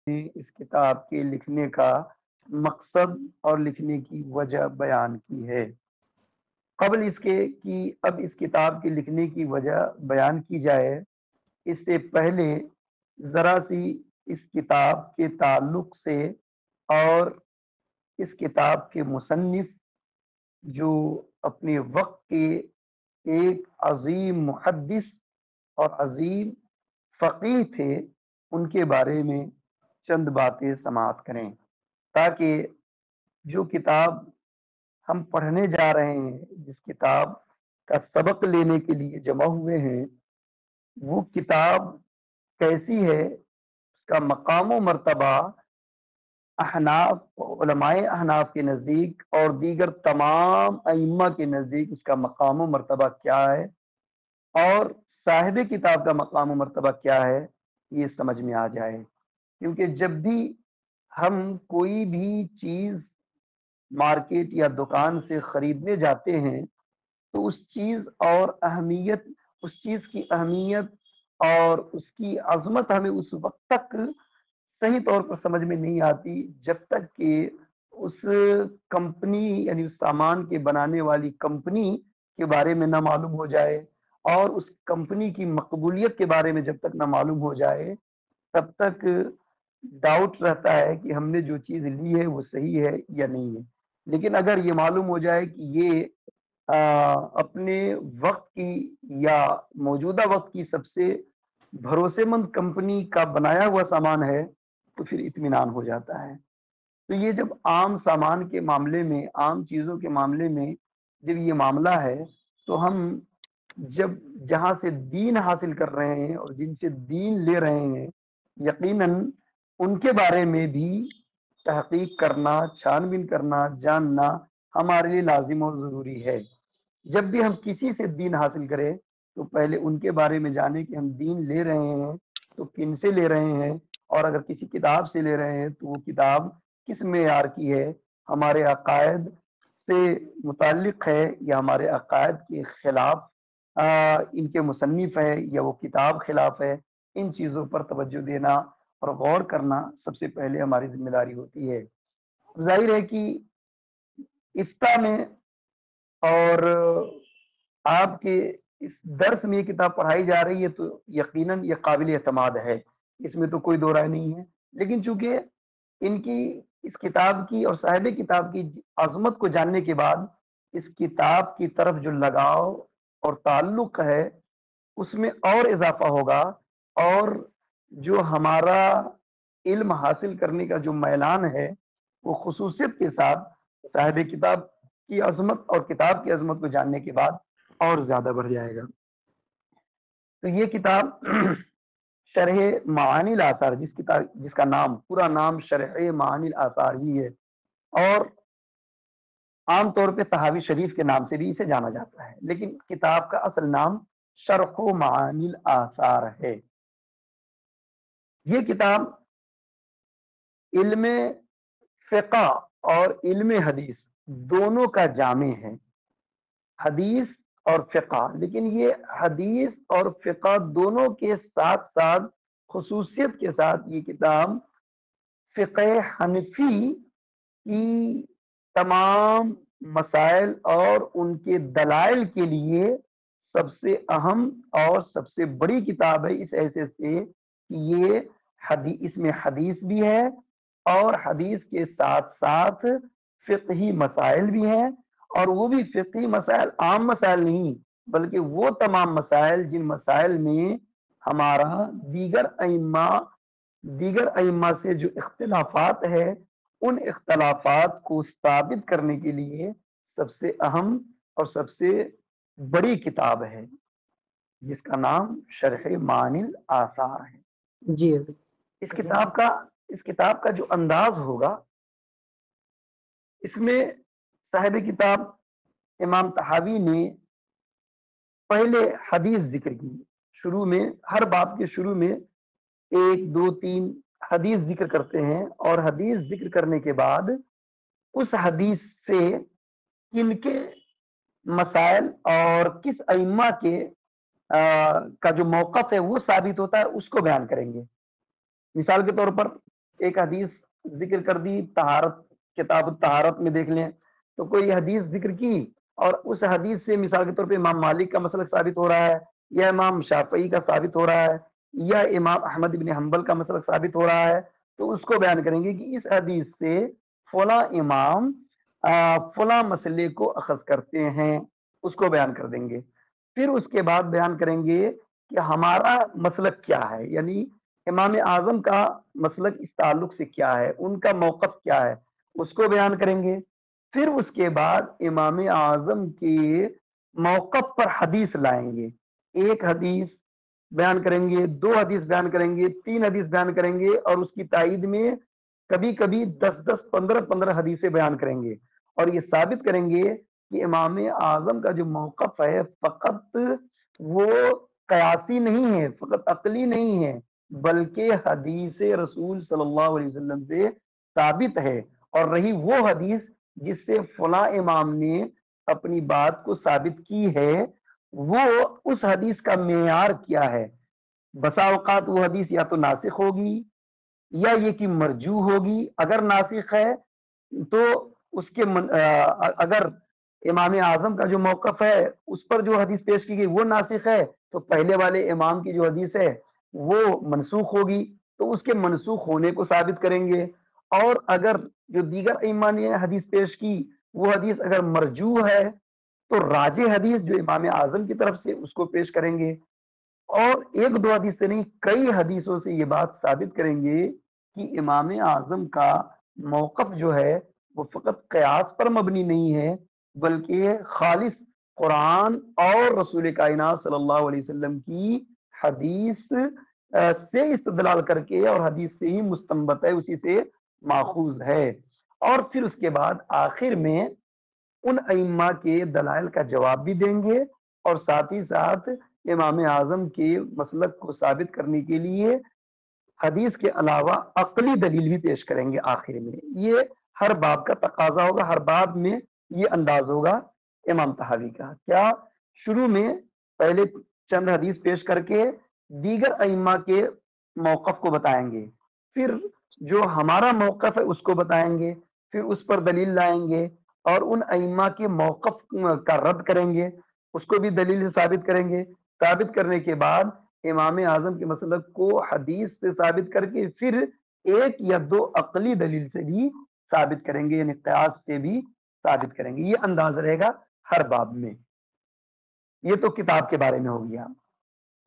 نے اس کتاب کے لکھنے کا مقصد اور لکھنے کی وجہ بیان کی ہے۔ قبل اس کے کہ اب اس کتاب کے لکھنے کی وجہ بیان کی جائے، اس سے پہلے ذرا سی اس کتاب کے تعلق سے اور اس کتاب کے مصنف جو اپنے وقت کے ایک عظیم محدث اور عظیم فقیہ تھے، ان کے بارے میں چند باتیں سماعت کریں، تاکہ جو کتاب ہم پڑھنے جا رہے ہیں، جس کتاب کا سبق لینے کے لیے جمع ہوئے ہیں، وہ کتاب کیسی ہے، اس کا مقام و مرتبہ احناف علماء احناف کے نزدیک اور دیگر تمام ائمہ کے نزدیک اس کا مقام و مرتبہ کیا ہے، اور صاحب کتاب کا مقام و مرتبہ کیا ہے، یہ سمجھ میں آ جائے۔ کیونکہ جب بھی ہم کوئی بھی چیز مارکیٹ یا دکان سے خریدنے جاتے ہیں تو اس چیز اور اہمیت، اس چیز کی اہمیت اور اس کی عظمت ہمیں اس وقت تک صحیح طور پر سمجھ میں نہیں آتی جب تک کہ اس کمپنی یعنی اس سامان کے بنانے والی کمپنی کے بارے میں نہ معلوم ہو جائے، اور اس کمپنی کی مقبولیت کے بارے میں جب تک نہ معلوم ہو جائے، تب تک ڈاؤٹ رہتا ہے کہ ہم نے جو چیز لی ہے وہ صحیح ہے یا نہیں ہے۔ لیکن اگر یہ معلوم ہو جائے کہ یہ اپنے وقت کی یا موجودہ وقت کی سب سے بھروسے مند کمپنی کا بنایا ہوا سامان ہے، تو پھر اطمینان ہو جاتا ہے۔ تو یہ جب عام سامان کے معاملے میں، عام چیزوں کے معاملے میں جب یہ معاملہ ہے، تو ہم جب جہاں سے دین حاصل کر رہے ہیں اور جن سے دین لے رہے ہیں، یقیناً ان کے بارے میں بھی تحقیق کرنا، چھان بین کرنا، جاننا ہمارے لیے لازم اور ضروری ہے۔ جب بھی ہم کسی سے دین حاصل کریں تو پہلے ان کے بارے میں جانیں کہ ہم دین لے رہے ہیں تو کن سے لے رہے ہیں، اور اگر کسی کتاب سے لے رہے ہیں تو وہ کتاب کس معیار کی ہے، ہمارے عقائد سے متعلق ہے یا ہمارے عقائد کے خلاف ان کے مصنف ہے یا وہ کتاب خلاف ہے۔ ان چیزوں پر توجہ دینا اور غور کرنا سب سے پہلے ہماری ذمہ داری ہوتی ہے۔ ظاہر ہے کہ افتاء میں اور آپ کے اس درس میں یہ کتاب پڑھائی جا رہی ہے تو یقیناً یہ قابل اعتماد ہے، اس میں تو کوئی دو رائے نہیں ہے۔ لیکن چونکہ ان کی اس کتاب کی اور صاحب کتاب کی عظمت کو جاننے کے بعد اس کتاب کی طرف جو لگاؤ اور تعلق ہے اس میں اور اضافہ ہوگا، اور جو ہمارا علم حاصل کرنے کا جو میلان ہے وہ خصوصیت کے ساتھ صاحب کتاب کی عظمت اور کتاب کی عظمت کو جاننے کے بعد اور زیادہ بڑھ جائے گا۔ تو یہ کتاب شرح معانی الاثار، جس کا نام، پورا نام شرح معانی الاثار ہی ہے، اور عام طور پہ طحاوی شریف کے نام سے بھی اسے جانا جاتا ہے، لیکن کتاب کا اصل نام شرح معانی الاثار ہے۔ یہ کتاب علم فقہ اور علم حدیث دونوں کا جامع ہے، حدیث اور فقہ، لیکن یہ حدیث اور فقہ دونوں کے ساتھ ساتھ خصوصیت کے ساتھ یہ کتاب فقہ حنفی کی تمام مسائل اور ان کے دلائل کے لیے سب سے اہم اور سب سے بڑی کتاب ہے، اس حیثیت سے کہ یہ اس میں حدیث بھی ہے اور حدیث کے ساتھ ساتھ فقہی مسائل بھی ہیں، اور وہ بھی فقہی مسائل عام مسائل نہیں، بلکہ وہ تمام مسائل جن مسائل میں ہمارا دیگر ائمہ سے جو اختلافات ہے، ان اختلافات کو ثابت کرنے کے لیے سب سے اہم اور سب سے بڑی کتاب ہے، جس کا نام شرح معانی الاثار ہے۔ جی اس کتاب کا جو انداز ہوگا، اس میں صاحب کتاب امام طحاوی نے پہلے حدیث ذکر کی، شروع میں ہر باب کے شروع میں 1 2 3 حدیث ذکر کرتے ہیں، اور حدیث ذکر کرنے کے بعد اس حدیث سے کن کے مسائل اور کس ائمہ کے کا جو موقف ہے وہ ثابت ہوتا ہے، اس کو بیان کریں گے۔ مثال کے طور پر ایک حدیث ذکر کر دی طہارت، کتاب الطہارت میں دیکھ لیں تو کوئی حدیث ذکر کی اور اس حدیث سے مثال کے طور پہ امام مالک کا مسلک ثابت ہو رہا ہے، یا امام شافعی کا ثابت ہو رہا ہے، یا امام احمد بن حنبل کا مسلک ثابت ہو رہا ہے، تو اس کو بیان کریں گے کہ اس حدیث سے فلاں امام فلاں مسئلے کو اخذ کرتے ہیں، اس کو بیان کر دیں گے۔ پھر اس کے بعد بیان کریں گے کہ ہمارا مسلک کیا ہے، یعنی امام اعظم کا مسلک اس تعلق سے کیا ہے، ان کا موقف کیا ہے، اس کو بیان کریں گے۔ پھر اس کے بعد امام اعظم کے موقف پر حدیث لائیں گے، ایک حدیث بیان کریں گے، دو حدیث بیان کریں گے، تین حدیث بیان کریں گے، اور اس کی تائید میں کبھی کبھی 10 15 حدیثیں بیان کریں گے، اور یہ ثابت کریں گے کہ امام اعظم کا جو موقف ہے فقط وہ قیاسی نہیں ہے، فقط عقلی نہیں ہے، بلکہ حدیث رسول صلی اللہ علیہ وسلم سے ثابت ہے، اور رہی وہ حدیث جس سے فلاں امام نے اپنی بات کو ثابت کی ہے، وہ اس حدیث کا معیار کیا ہے۔ بسا اوقات وہ حدیث یا تو ناسخ ہوگی یا یہ کہ مرجو ہوگی، اگر ناسخ ہے تو اس کے اگر امام اعظم کا جو موقف ہے اس پر جو حدیث پیش کی گئی وہ ناسخ ہے تو پہلے والے امام کی جو حدیث ہے وہ منسوخ ہوگی، تو اس کے منسوخ ہونے کو ثابت کریں گے۔ اور اگر جو دیگر ائمہ نے حدیث پیش کی وہ حدیث اگر مرجو ہے تو راجح حدیث جو امام اعظم کی طرف سے اس کو پیش کریں گے، اور ایک دو حدیث سے نہیں کئی حدیثوں سے یہ بات ثابت کریں گے کہ امام اعظم کا موقف جو ہے وہ فقط قیاس پر مبنی نہیں ہے، بلکہ خالص قرآن اور رسول کائنات صلی اللہ علیہ وسلم کی حدیث سے استدلال کر کے، اور حدیث سے ہی مستنبط ہے، اسی سے ماخوذ ہے۔ اور پھر اس کے بعد آخر میں ان ائمہ کے دلائل کا جواب بھی دیں گے، اور ساتھ ہی ساتھ امام اعظم کے مسلک کو ثابت کرنے کے لیے حدیث کے علاوہ عقلی دلیل بھی پیش کریں گے آخر میں۔ یہ ہر باب کا تقاضا ہوگا، ہر باب میں یہ انداز ہوگا امام طحاوی کا۔ کیا شروع میں پہلے چند حدیث پیش کر کے دیگر ائمہ کے موقف کو بتائیں گے، پھر جو ہمارا موقف ہے اس کو بتائیں گے، پھر اس پر دلیل لائیں گے، اور ان ائمہ کے موقف کا رد کریں گے، اس کو بھی دلیل سے ثابت کریں گے۔ ثابت کرنے کے بعد امام اعظم کے مسلک کو حدیث سے ثابت کر کے پھر ایک یا دو عقلی دلیل سے بھی ثابت کریں گے، یعنی قیاس سے بھی ثابت کریں گے۔ یہ انداز رہے گا ہر باب میں۔ یہ تو کتاب کے بارے میں ہو گیا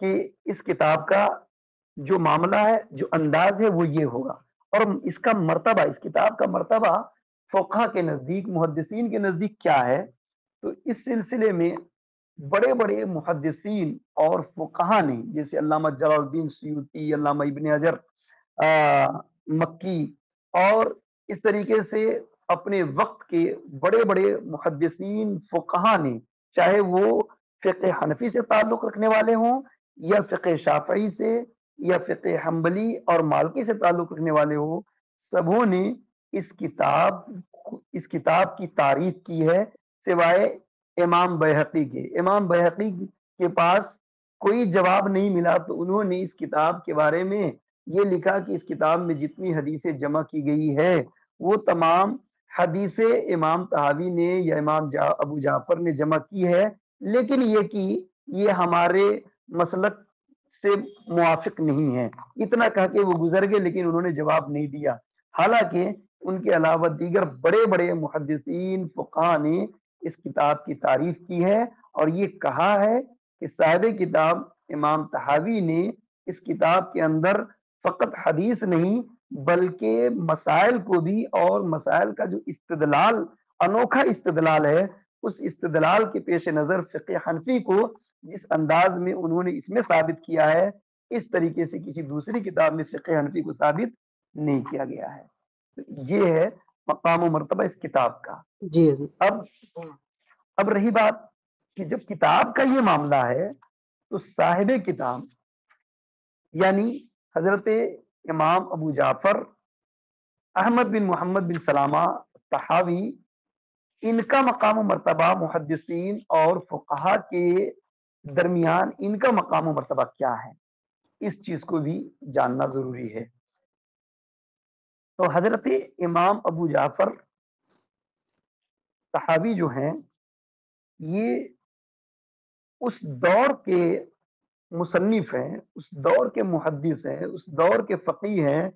کہ اس کتاب کا جو معاملہ ہے، جو انداز ہے وہ یہ ہوگا، اور اس کا مرتبہ، اس کتاب کا مرتبہ فقہ کے نزدیک، محدثین کے نزدیک کیا ہے، تو اس سلسلے میں بڑے بڑے محدثین اور فقہا نے، جیسے علامہ جلال الدین سیوطی، علامہ ابن حجر مکی، اور اس طریقے سے اپنے وقت کے بڑے بڑے محدثین فقہا نے، چاہے وہ فقہ حنفی سے تعلق رکھنے والے ہوں یا فقہ شافعی سے یا فقہ حنبلی اور مالکی سے تعلق رکھنے والے ہوں، سبوں نے اس کتاب کی تعریف کی ہے، سوائے امام بیہقی کے۔ امام بیہقی کے پاس کوئی جواب نہیں ملا تو انہوں نے اس کتاب کے بارے میں یہ لکھا کہ اس کتاب میں جتنی حدیثیں جمع کی گئی ہے وہ تمام حدیث امام طحاوی نے یا امام ابو جعفر نے جمع کی ہے، لیکن یہ کہ یہ ہمارے مسلک سے موافق نہیں ہے، اتنا کہہ کے وہ گزر گئے، لیکن انہوں نے جواب نہیں دیا۔ حالانکہ ان کے علاوہ دیگر بڑے بڑے محدثین فقہا نے اس کتاب کی تعریف کی ہے، اور یہ کہا ہے کہ صاحب کتاب امام طحاوی نے اس کتاب کے اندر فقط حدیث نہیں بلکہ مسائل کو بھی، اور مسائل کا جو استدلال، انوکھا استدلال ہے، اس استدلال کے پیش نظر فقہ حنفی کو جس انداز میں انہوں نے اس میں ثابت کیا ہے، اس طریقے سے کسی دوسری کتاب میں فقہ حنفی کو ثابت نہیں کیا گیا ہے۔ یہ ہے مقام و مرتبہ اس کتاب کا۔ جی اب رہی بات کہ جب کتاب کا یہ معاملہ ہے تو صاحب کتاب یعنی حضرت امام ابو جعفر احمد بن محمد بن سلامہ طحاوی، ان کا مقام و مرتبہ محدثین اور فقہا کے درمیان ان کا مقام و مرتبہ کیا ہے، اس چیز کو بھی جاننا ضروری ہے۔ تو حضرت امام ابو جعفر صحابی جو ہیں، یہ اس دور کے مصنف ہیں، اس دور کے محدث ہیں، اس دور کے فقیہ ہیں،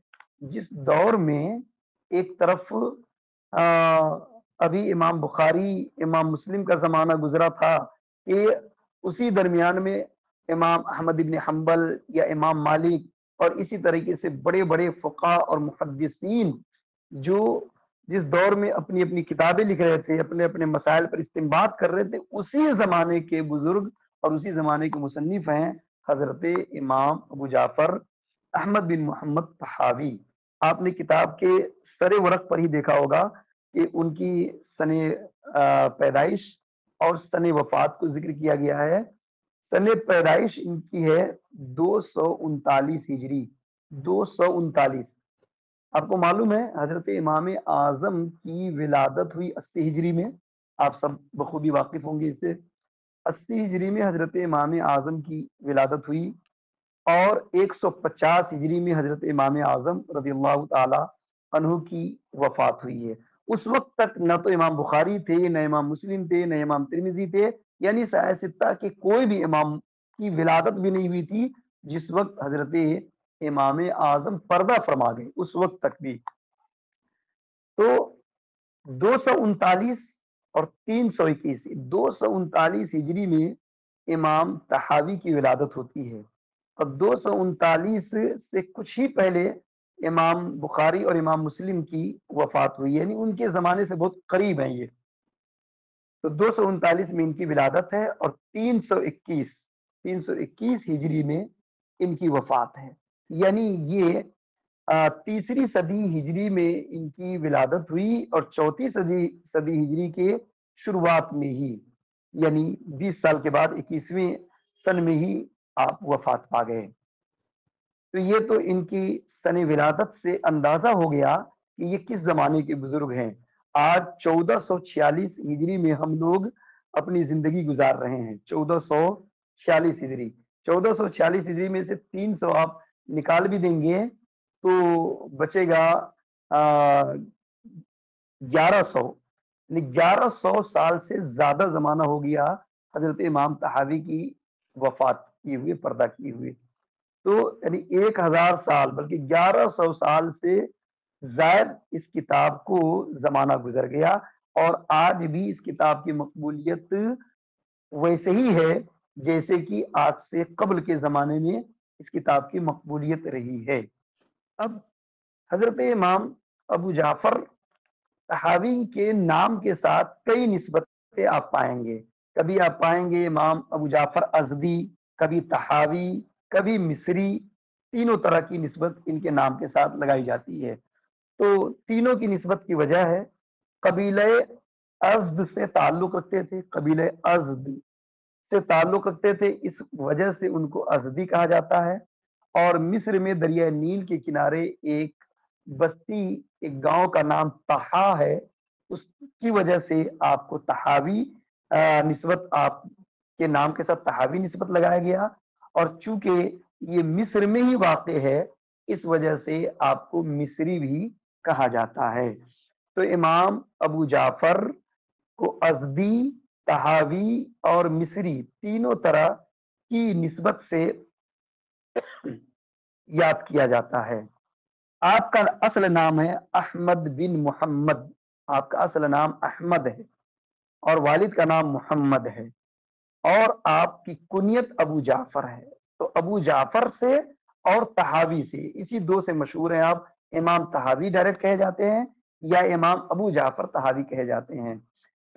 جس دور میں ایک طرف آ، ابھی امام بخاری امام مسلم کا زمانہ گزرا تھا کہ اسی درمیان میں امام احمد ابن حنبل یا امام مالک اور اسی طریقے سے بڑے بڑے فقہ اور محدثین جو جس دور میں اپنی اپنی کتابیں لکھ رہے تھے، اپنے اپنے مسائل پر استنباط کر رہے تھے، اسی زمانے کے بزرگ اور اسی زمانے کے مصنف ہیں حضرت امام ابو جعفر احمد بن محمد طحاوی۔ آپ نے کتاب کے سر ورق پر ہی دیکھا ہوگا کہ ان کی سن پیدائش اور سن وفات کو ذکر کیا گیا ہے۔ سن پیدائش ان کی ہے 239 ہجری، 239۔ آپ کو معلوم ہے حضرت امام اعظم کی ولادت ہوئی 80 ہجری میں، آپ سب بخوبی واقف ہوں گے اس سے۔ 80 ہجری میں حضرت امام اعظم کی ولادت ہوئی اور 150 ہجری میں حضرت امام اعظم رضی اللہ تعالی عنہ کی وفات ہوئی ہے۔ اس وقت تک نہ تو امام بخاری تھے، نہ امام مسلم تھے، نہ امام ترمذی تھے، یعنی سایہ ستہ کے کوئی بھی امام کی ولادت بھی نہیں ہوئی تھی جس وقت حضرت امام اعظم پردہ فرما گئے، اس وقت تک بھی۔ تو 239 اور 321، 239 ہجری میں امام طحاوی کی ولادت ہوتی ہے اور 239 سے کچھ ہی پہلے امام بخاری اور امام مسلم کی وفات ہوئی، یعنی ان کے زمانے سے بہت قریب ہیں یہ۔ تو 239 میں ان کی ولادت ہے اور 321 ہجری میں ان کی وفات ہے، یعنی یہ تیسری صدی ہجری میں ان کی ولادت ہوئی اور چوتھی صدی ہجری کے شروعات میں ہی، یعنی 20 سال کے بعد 21ویں سن میں ہی آپ وفات پا گئے۔ تو یہ تو ان کی سن ولادت سے اندازہ ہو گیا کہ یہ کس زمانے کے بزرگ ہیں۔ آج 1446 ہجری میں ہم لوگ اپنی زندگی گزار رہے ہیں، 1446 ہجری۔ 1446 ہجری میں سے 300 آپ نکال بھی دیں گے تو بچے گا 1100، یعنی 1100 سال سے زیادہ زمانہ ہو گیا حضرت امام طحاوی کی وفات کیے ہوئے، پردہ کیے ہوئے۔ تو یعنی 1000 سال بلکہ 1100 سال سے زائد اس کتاب کو زمانہ گزر گیا اور آج بھی اس کتاب کی مقبولیت ویسے ہی ہے جیسے کہ آج سے قبل کے زمانے میں اس کتاب کی مقبولیت رہی ہے۔ اب حضرت امام ابو جعفر طحاوی کے نام کے ساتھ کئی نسبتیں آپ پائیں گے۔ کبھی آپ پائیں گے امام ابو جعفر ازدی، کبھی طحاوی، کبھی مصری، تینوں طرح کی نسبت ان کے نام کے ساتھ لگائی جاتی ہے۔ تو تینوں کی نسبت کی وجہ ہے قبیلہ ازد سے تعلق رکھتے تھے، قبیلہ ازد سے تعلق رکھتے تھے، اس وجہ سے ان کو ازدی کہا جاتا ہے۔ اور مصر میں دریائے نیل کے کنارے ایک بستی، ایک گاؤں کا نام طحا ہے، اس کی وجہ سے آپ کو طحاوی نسبت، آپ کے نام کے ساتھ طحاوی نسبت لگایا گیا، اور چونکہ یہ مصر میں ہی واقع ہے اس وجہ سے آپ کو مصری بھی کہا جاتا ہے۔ تو امام ابو جعفر کو ازدی، طحاوی اور مصری تینوں طرح کی نسبت سے یاد کیا جاتا ہے۔ آپ کا اصل نام ہے احمد بن محمد، آپ کا اصل نام احمد ہے اور والد کا نام محمد ہے، اور آپ کی کنیت ابو جعفر ہے۔ تو ابو جعفر سے اور طحاوی سے، اسی دو سے مشہور ہیں آپ، امام طحاوی ڈائریکٹ کہے جاتے ہیں یا امام ابو جعفر طحاوی کہے جاتے ہیں۔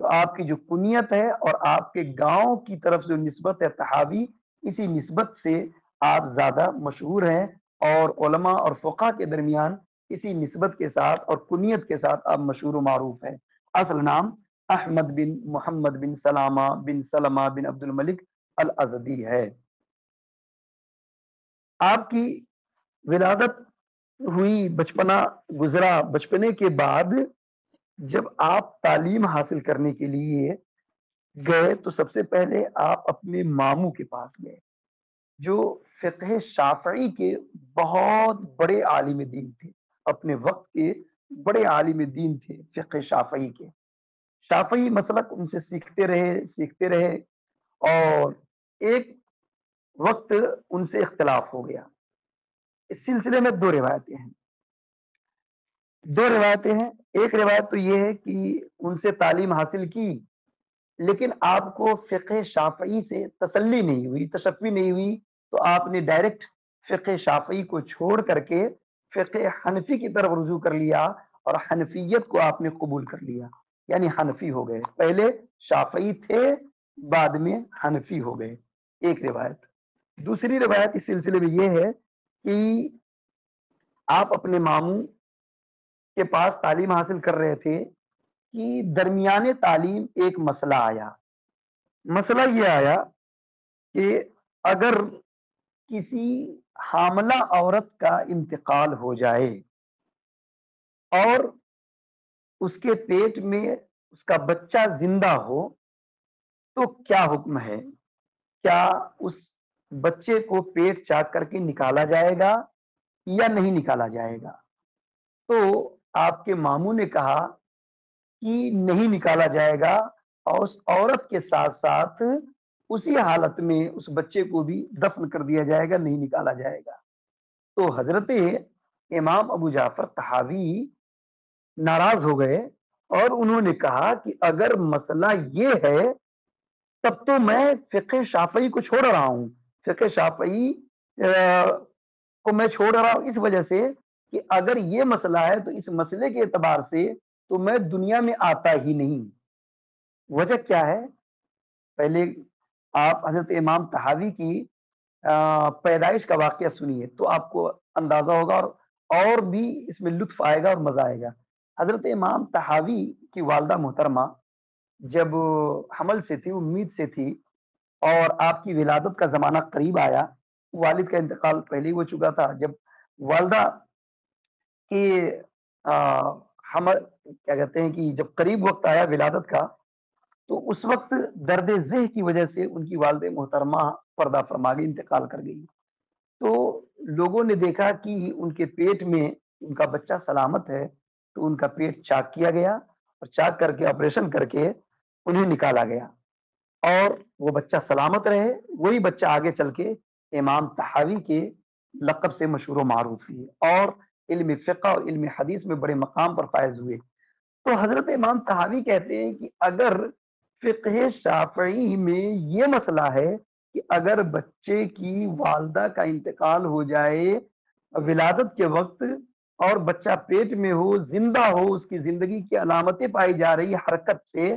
تو آپ کی جو کنیت ہے اور آپ کے گاؤں کی طرف جو نسبت ہے طحاوی، اسی نسبت سے آپ زیادہ مشہور ہیں، اور علماء اور فقہ کے درمیان اسی نسبت کے ساتھ اور کنیت کے ساتھ آپ مشہور و معروف ہیں۔ اصل نام احمد بن محمد بن سلامہ بن سلمہ بن عبد الملک الازدی ہے۔ آپ کی ولادت ہوئی، بچپنا گزرا، بچپنے کے بعد جب آپ تعلیم حاصل کرنے کے لیے گئے تو سب سے پہلے آپ اپنے ماموں کے پاس گئے جو فقہ شافعی کے بہت بڑے عالم دین تھے۔ اپنے وقت کے بڑے عالم دین تھے فقہ شافعی کے. شافعی مسلک ان سے سیکھتے رہے اور ایک وقت ان سے اختلاف ہو گیا. اس سلسلے میں دو روایتیں ہیں. ایک روایت تو یہ ہے کہ ان سے تعلیم حاصل کی لیکن آپ کو فقہ شافعی سے تسلی نہیں ہوئی، تشفی نہیں ہوئی، تو آپ نے ڈائریکٹ فقہ شافعی کو چھوڑ کر کے فقہ حنفی کی طرف رجوع کر لیا اور حنفیت کو آپ نے قبول کر لیا، یعنی حنفی ہو گئے. پہلے شافعی تھے، بعد میں حنفی ہو گئے. ایک روایت. دوسری روایت اس سلسلے میں یہ ہے کہ آپ اپنے ماموں کے پاس تعلیم حاصل کر رہے تھے کہ درمیان تعلیم ایک مسئلہ آیا. مسئلہ یہ آیا کہ اگر کسی حاملہ عورت کا انتقال ہو جائے اور اس کے پیٹ میں اس کا بچہ زندہ ہو تو کیا حکم ہے؟ کیا اس بچے کو پیٹ چاک کر کے نکالا جائے گا یا نہیں نکالا جائے گا؟ تو آپ کے ماموں نے کہا کہ نہیں نکالا جائے گا اور اس عورت کے ساتھ ساتھ اسی حالت میں اس بچے کو بھی دفن کر دیا جائے گا، نہیں نکالا جائے گا. تو حضرت امام ابو جعفر طحاوی ناراض ہو گئے اور انہوں نے کہا کہ اگر مسئلہ یہ ہے تب تو میں فقہ شافعی کو چھوڑ رہا ہوں. فقہ شافعی کو میں چھوڑ رہا ہوں اس وجہ سے کہ اگر یہ مسئلہ ہے تو اس مسئلے کے اعتبار سے تو میں دنیا میں آتا ہی نہیں. وجہ کیا ہے؟ پہلے آپ حضرت امام طحاوی کی پیدائش کا واقعہ سنیے تو آپ کو اندازہ ہوگا اور بھی اس میں لطف آئے گا اور مزہ آئے گا. حضرت امام طحاوی کی والدہ محترمہ جب حمل سے تھی، امید سے تھی اور آپ کی ولادت کا زمانہ قریب آیا، والد کا انتقال پہلے ہی ہو چکا تھا. جب والدہ کی حمل کیا کہتے ہیں کہ جب قریب وقت آیا ولادت کا تو اس وقت درد ذہ کی وجہ سے ان کی والد محترمہ پردہ فرما گئی، انتقال کر گئی. تو لوگوں نے دیکھا کہ ان کے پیٹ میں ان کا بچہ سلامت ہے تو ان کا پیٹ چاک کیا گیا اور چاک کر کے آپریشن کر کے انہیں نکالا گیا اور وہ بچہ سلامت رہے. وہی بچہ آگے چل کے امام طحاوی کے لقب سے مشہور و معروف ہوئے اور علم فقہ اور علم حدیث میں بڑے مقام پر فائز ہوئے. تو حضرت امام طحاوی کہتے ہیں کہ اگر فقہ شافعی میں یہ مسئلہ ہے کہ اگر بچے کی والدہ کا انتقال ہو جائے ولادت کے وقت اور بچہ پیٹ میں ہو، زندہ ہو، اس کی زندگی کی علامتیں پائی جا رہی حرکت سے،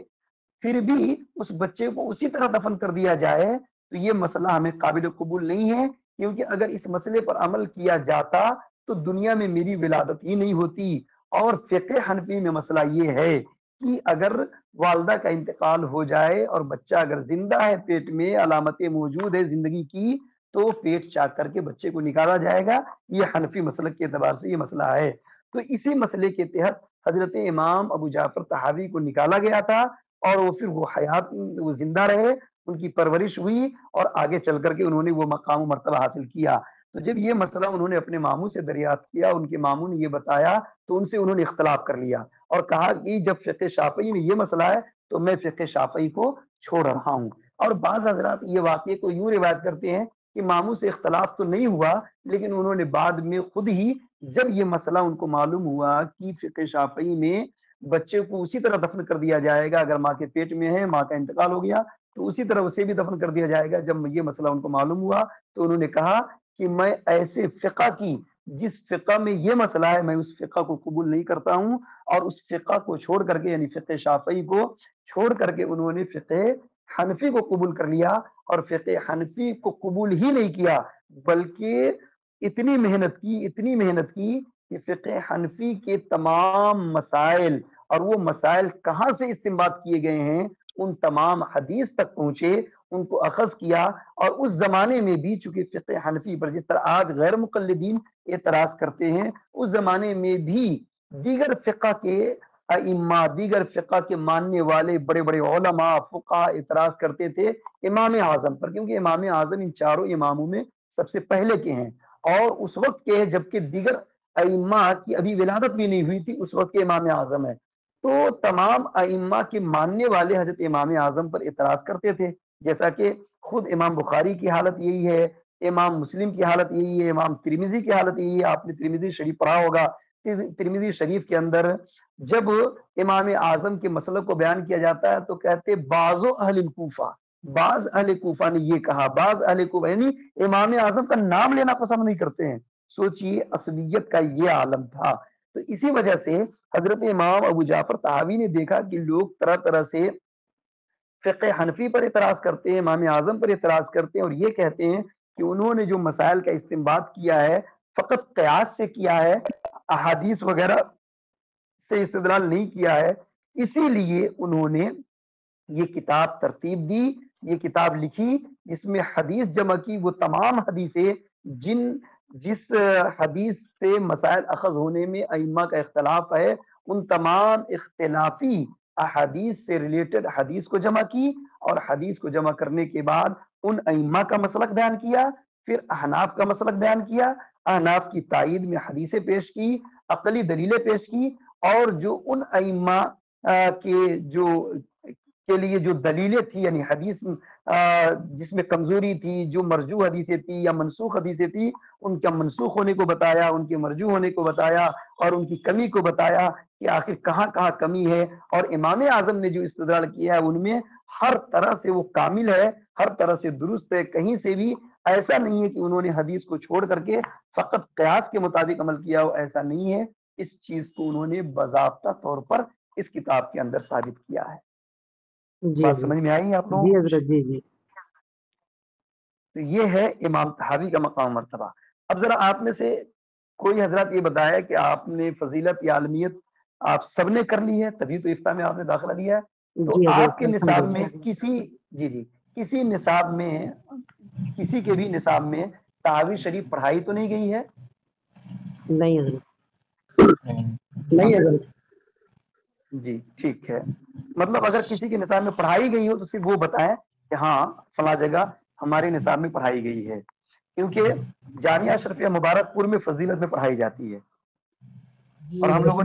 پھر بھی اس بچے کو اسی طرح دفن کر دیا جائے تو یہ مسئلہ ہمیں قابل قبول نہیں ہے، کیونکہ اگر اس مسئلے پر عمل کیا جاتا تو دنیا میں میری ولادت ہی نہیں ہوتی. اور فقہ حنفی میں مسئلہ یہ ہے کہ اگر والدہ کا انتقال ہو جائے اور بچہ اگر زندہ ہے، پیٹ میں علامتیں موجود ہے زندگی کی، تو پیٹ چاک کر کے بچے کو نکالا جائے گا. یہ حنفی مسلک کے اعتبار سے یہ مسئلہ ہے. تو اسی مسئلے کے تحت حضرت امام ابو جعفر طحاوی کو نکالا گیا تھا اور وہ پھر وہ زندہ رہے، ان کی پرورش ہوئی اور آگے چل کر کے انہوں نے وہ مقام و مرتبہ حاصل کیا. تو جب یہ مسئلہ انہوں نے اپنے ماموں سے دریافت کیا، ان کے ماموں نے یہ بتایا تو ان سے انہوں نے اختلاف کر لیا اور کہا کہ جب فقہ شافعی میں یہ مسئلہ ہے تو میں فقہ شافعی کو چھوڑ رہا ہوں. اور بعض حضرات یہ واقعے کو یوں روایت کرتے ہیں کہ ماموں سے اختلاف تو نہیں ہوا لیکن انہوں نے بعد میں خود ہی جب یہ مسئلہ ان کو معلوم ہوا کہ فقہ شافعی میں بچے کو اسی طرح دفن کر دیا جائے گا، اگر ماں کے پیٹ میں ہے، ماں کا انتقال ہو گیا تو اسی طرح اسے بھی دفن کر دیا جائے گا. جب یہ مسئلہ ان کو معلوم ہوا تو انہوں نے کہا کہ میں ایسے فقہ کی جس فقہ میں یہ مسئلہ ہے میں اس فقہ کو قبول نہیں کرتا ہوں، اور اس فقہ کو چھوڑ کر کے یعنی فقہ شافعی کو چھوڑ کر کے انہوں نے فقہ حنفی کو قبول کر لیا. اور فقہ حنفی کو قبول ہی نہیں کیا بلکہ اتنی محنت کی کہ فقہ حنفی کے تمام مسائل اور وہ مسائل کہاں سے استنباط کیے گئے ہیں ان تمام حدیث تک پہنچے، ان کو اخذ کیا. اور اس زمانے میں بھی چونکہ فقہ حنفی پر جس طرح آج غیر مقلدین اعتراض کرتے ہیں، اس زمانے میں بھی دیگر فقہ کے ائمہ، دیگر فقہ کے ماننے والے بڑے بڑے علماء فقہ اعتراض کرتے تھے امام اعظم پر، کیونکہ امام اعظم ان چاروں اماموں میں سب سے پہلے کے ہیں اور اس وقت کے ہیں جبکہ دیگر ائمہ کی ابھی ولادت بھی نہیں ہوئی تھی، اس وقت کے امام اعظم ہے، تو تمام ائمہ کے ماننے والے حضرت امام اعظم پر اعتراض کرتے تھے، جیسا کہ خود امام بخاری کی حالت یہی ہے، امام مسلم کی حالت یہی ہے، امام ترمذی کی حالت یہی ہے. آپ نے ترمذی شریف پڑھا ہوگا، ترمذی شریف کے اندر جب امام اعظم کے مسلک کو بیان کیا جاتا ہے تو کہتے بعض اہل کوفہ، بعض اہل کوفہ نے یہ کہا، بعض اہل کوفہ یعنی امام اعظم کا نام لینا پسند نہیں کرتے ہیں. سوچئے اصلیت کا یہ عالم تھا. تو اسی وجہ سے حضرت امام ابو جعفر طحاوی نے دیکھا کہ لوگ طرح طرح سے فقہ حنفی پر اعتراض کرتے ہیں، امام اعظم پر اعتراض کرتے ہیں، اور یہ کہتے ہیں کہ انہوں نے جو مسائل کا استنباط کیا ہے فقط قیاس سے کیا ہے، احادیث وغیرہ سے استدلال نہیں کیا ہے. اسی لیے انہوں نے یہ کتاب ترتیب دی، یہ کتاب لکھی، جس میں حدیث جمع کی، وہ تمام حدیثیں جس حدیث سے مسائل اخذ ہونے میں ائمہ کا اختلاف ہے، ان تمام اختلافی احادیث سے ریلیٹڈ حدیث کو جمع کی، اور حدیث کو جمع کرنے کے بعد ان ائمہ کا مسلک بیان کیا، پھر احناف کا مسلک بیان کیا، احناف کی تائید میں حدیثیں پیش کی، عقلی دلیلیں پیش کی، اور جو ان ائمہ کے لیے جو دلیلیں تھی، یعنی حدیث جس میں کمزوری تھی، جو مرجوح حدیثیں تھی یا منسوخ حدیثیں تھی، ان کا منسوخ ہونے کو بتایا، ان کے مرجوح ہونے کو بتایا، اور ان کی کمی کو بتایا کہ آخر کہاں کہاں کمی ہے. اور امام اعظم نے جو استدلال کیا ہے ان میں ہر طرح سے وہ کامل ہے، ہر طرح سے درست ہے، کہیں سے بھی ایسا نہیں ہے کہ انہوں نے حدیث کو چھوڑ کر کے فقط قیاس کے مطابق عمل کیا ہو، ایسا نہیں ہے. اس چیز کو انہوں نے باضابطہ طور پر اس کتاب کے اندر ثابت کیا ہے. جی بات حضرت، سمجھ میں آئی آپ لوگوں جی کو؟ حضرت، جی جی. تو یہ ہے امام طحاوی کا مقام مرتبہ. اب ذرا آپ میں سے کوئی حضرات یہ بتایا کہ آپ نے فضیلت یا عالمیت آپ سب نے کر لی ہے، تبھی تو افتاح میں آپ نے داخلہ لیا ہے. تو جی آپ حضرت، کے نصاب الحمدللہ. میں کسی نصاب میں، کسی کے بھی نصاب میں طحاوی شریف پڑھائی تو نہیں گئی ہے؟ نہیں حضرت. نہیں حضرت. جی ٹھیک ہے. مطلب اگر کسی کے نصاب میں پڑھائی گئی ہو تو صرف وہ بتائیں کہ ہاں فلاں جگہ ہمارے نصاب میں پڑھائی گئی ہے، کیونکہ جامعہ اشرفیہ مبارک پور میں فضیلت میں پڑھائی جاتی ہے، اور ہم لوگوں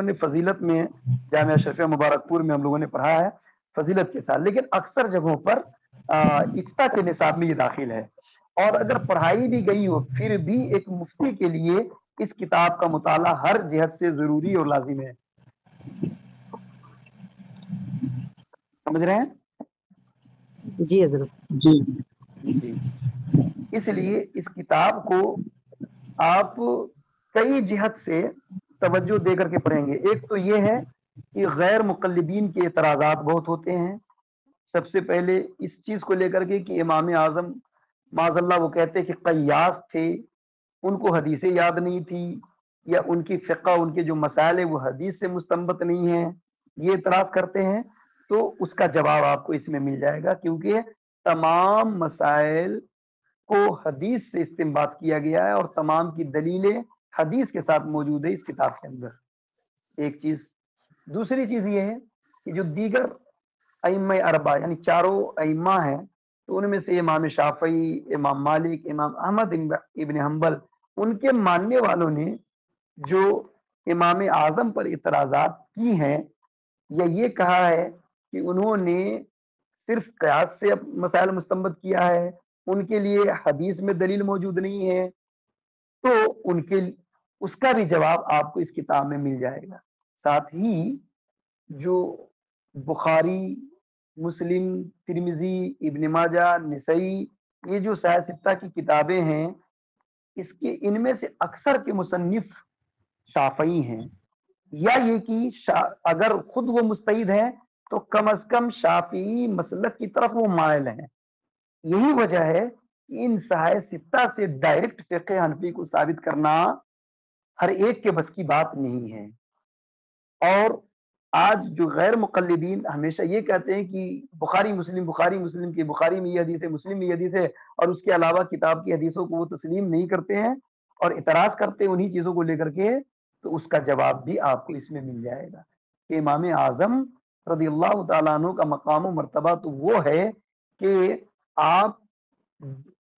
نے فضیلت میں جامعہ اشرفیہ مبارک پور میں ہم لوگوں نے پڑھا ہے فضیلت کے ساتھ. لیکن اکثر جگہوں پر افتاح کے نصاب میں یہ داخل ہے. اور اگر پڑھائی بھی گئی ہو پھر بھی ایک مفتی کے لیے اس کتاب کا مطالعہ ہر جہت سے ضروری اور لازم ہے. سمجھ رہے ہیں؟ جی حضرت. جی. اس لیے اس کتاب کو آپ کئی جہت سے توجہ دے کر کے پڑھیں گے. ایک تو یہ ہے کہ غیر مقلدین کے اعتراضات بہت ہوتے ہیں. سب سے پہلے اس چیز کو لے کر کے کہ امام اعظم معاذ اللہ وہ کہتے کہ قیاس تھے، ان کو حدیثیں یاد نہیں تھی، یا ان کی فقہ، ان کے جو مسائل ہیں وہ حدیث سے مستنبط نہیں ہیں، یہ اعتراض کرتے ہیں. تو اس کا جواب آپ کو اس میں مل جائے گا، کیونکہ تمام مسائل کو حدیث سے استنباط کیا گیا ہے اور تمام کی دلیلیں حدیث کے ساتھ موجود ہے اس کتاب کے اندر. ایک چیز. دوسری چیز یہ ہے کہ جو دیگر ائمہ اربعہ یعنی چاروں ائمہ ہیں، تو ان میں سے امام شافعی، امام مالک، امام احمد ابن حنبل، ان کے ماننے والوں نے جو امام اعظم پر اعتراضات کی ہیں یا یہ کہا ہے کہ انہوں نے صرف قیاس سے مسائل مستنبط کیا ہے، ان کے لیے حدیث میں دلیل موجود نہیں ہے، تو اس کا بھی جواب آپ کو اس کتاب میں مل جائے گا. ساتھ ہی جو بخاری، مسلم، ترمذی، ابن ماجہ، نسائی، یہ جو ستہ کی کتابیں ہیں، ان میں سے اکثر کے مصنف شافعی ہیں، یا یہ کہ اگر خود وہ مستعد ہیں تو کم از کم شافعی مسلک کی طرف وہ مائل ہیں. یہی وجہ ہے کہ ان ستہ سے ڈائریکٹ فقہ حنفی کو ثابت کرنا ہر ایک کے بس کی بات نہیں ہے. اور آج جو غیر مقلدین ہمیشہ یہ کہتے ہیں کہ بخاری مسلم کی بخاری میں یہ حدیث ہے، مسلم میں یہ حدیث ہے، اور اس کے علاوہ کتاب کی حدیثوں کو وہ تسلیم نہیں کرتے ہیں اور اعتراض کرتے ہیں انہی چیزوں کو لے کر کے. تو اس کا جواب بھی آپ کو اس میں مل جائے گا کہ امام اعظم رضی اللہ تعالیٰ عنہ کا مقام و مرتبہ تو وہ ہے کہ آپ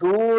2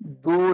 2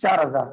4000।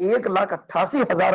1,88,000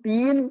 3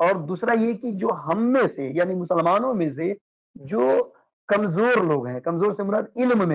اور دوسرا یہ کہ جو ہم میں سے یعنی مسلمانوں میں سے جو کمزور لوگ ہیں، کمزور سے مراد علم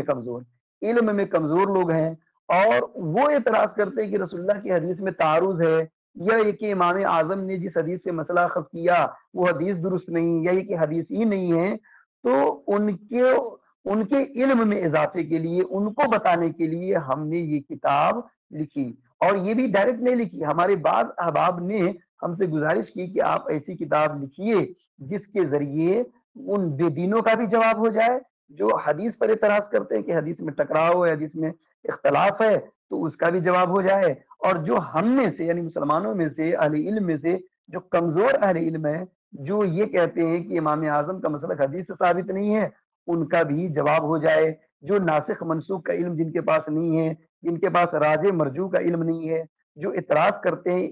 میں کمزور لوگ ہیں، اور وہ اعتراض کرتے ہیں کہ رسول اللہ کی حدیث میں تعارض ہے، یا یہ کہ امام اعظم نے جس حدیث سے مسئلہ اخذ کیا وہ حدیث درست نہیں، یا یہ کہ حدیث ہی نہیں ہے، تو ان کے علم میں اضافے کے لیے، ان کو بتانے کے لیے ہم نے یہ کتاب لکھی۔ اور یہ بھی ڈائریکٹ نہیں لکھی، ہمارے بعض احباب نے ہم سے گزارش کی کہ آپ ایسی کتاب لکھیے جس کے ذریعے ان بے دینوں کا بھی جواب ہو جائے جو حدیث پر اعتراض کرتے ہیں کہ حدیث میں ٹکراؤ ہے، حدیث میں اختلاف ہے، تو اس کا بھی جواب ہو جائے، اور جو ہم میں سے یعنی مسلمانوں میں سے اہل علم میں سے جو کمزور اہل علم ہے، جو یہ کہتے ہیں کہ امام اعظم کا مسلک حدیث سے ثابت نہیں ہے، ان کا بھی جواب ہو جائے، جو ناسخ منسوخ کا علم جن کے پاس نہیں ہے، جن کے پاس راجع مرجوع کا علم نہیں ہے، جو اعتراض کرتے ہیں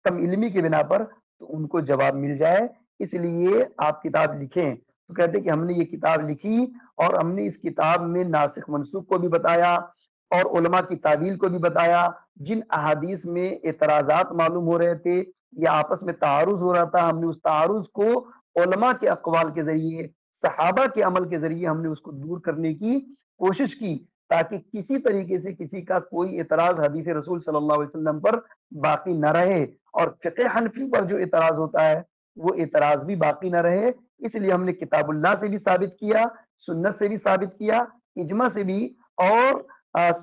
کم علمی کے بنا پر، تو ان کو جواب مل جائے۔ اس لیے آپ کتاب لکھیں۔ تو کہتے ہیں کہ ہم نے یہ کتاب لکھی، اور ہم نے اس کتاب میں ناسخ منسوخ کو بھی بتایا، اور علماء کی تعویل کو بھی بتایا، جن احادیث میں اعتراضات معلوم ہو رہے تھے یا آپس میں تعارض ہو رہا تھا، ہم نے اس تعارض کو علماء کے اقوال کے ذریعے، صحابہ کے عمل کے ذریعے ہم نے اس کو دور کرنے کی کوشش کی، تاکہ کسی طریقے سے کسی کا کوئی اعتراض حدیث رسول صلی اللہ علیہ وسلم پر باقی نہ رہے، اور فقہ حنفی پر جو اعتراض ہوتا ہے وہ اعتراض بھی باقی نہ رہے۔ اس لیے ہم نے کتاب اللہ سے بھی ثابت کیا، سنت سے بھی ثابت کیا، اجماع سے بھی، اور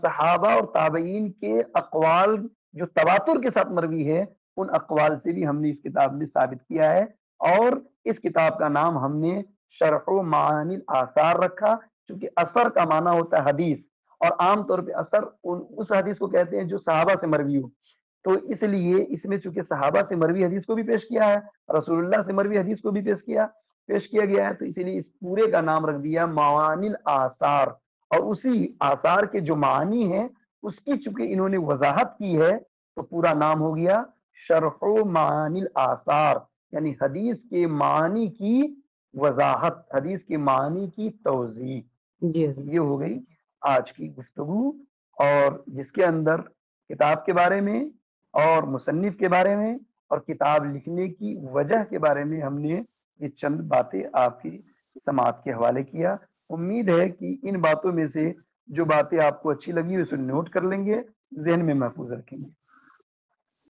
صحابہ اور تابعین کے اقوال جو تواتر کے ساتھ مروی ہے ان اقوال سے بھی ہم نے اس کتاب میں ثابت کیا ہے۔ اور اس کتاب کا نام ہم نے شرح و معانی الاثار رکھا، کیونکہ اثر کا معنی ہوتا ہے حدیث، اور عام طور پہ اثر اس حدیث کو کہتے ہیں جو صحابہ سے مروی ہو۔ تو اس لیے اس میں چونکہ صحابہ سے مروی حدیث کو بھی پیش کیا ہے، رسول اللہ سے مروی حدیث کو بھی پیش کیا گیا ہے، تو اسی لیے اس پورے کا نام رکھ دیا معانی الاثار۔ اور اسی آثار کے جو معنی ہیں اس کی چونکہ انہوں نے وضاحت کی ہے، تو پورا نام ہو گیا شرح و معانی الاثار، یعنی حدیث کے معنی کی وضاحت، حدیث کے معنی کی توضیح۔ جی حضرت۔ یہ ہو گئی آج کی گفتگو، اور جس کے اندر کتاب کے بارے میں اور مصنف کے بارے میں اور کتاب لکھنے کی وجہ کے بارے میں ہم نے یہ چند باتیں آپ کی سماعت کے حوالے کیا۔ امید ہے کہ ان باتوں میں سے جو باتیں آپ کو اچھی لگی اسے نوٹ کر لیں گے، ذہن میں محفوظ رکھیں گے۔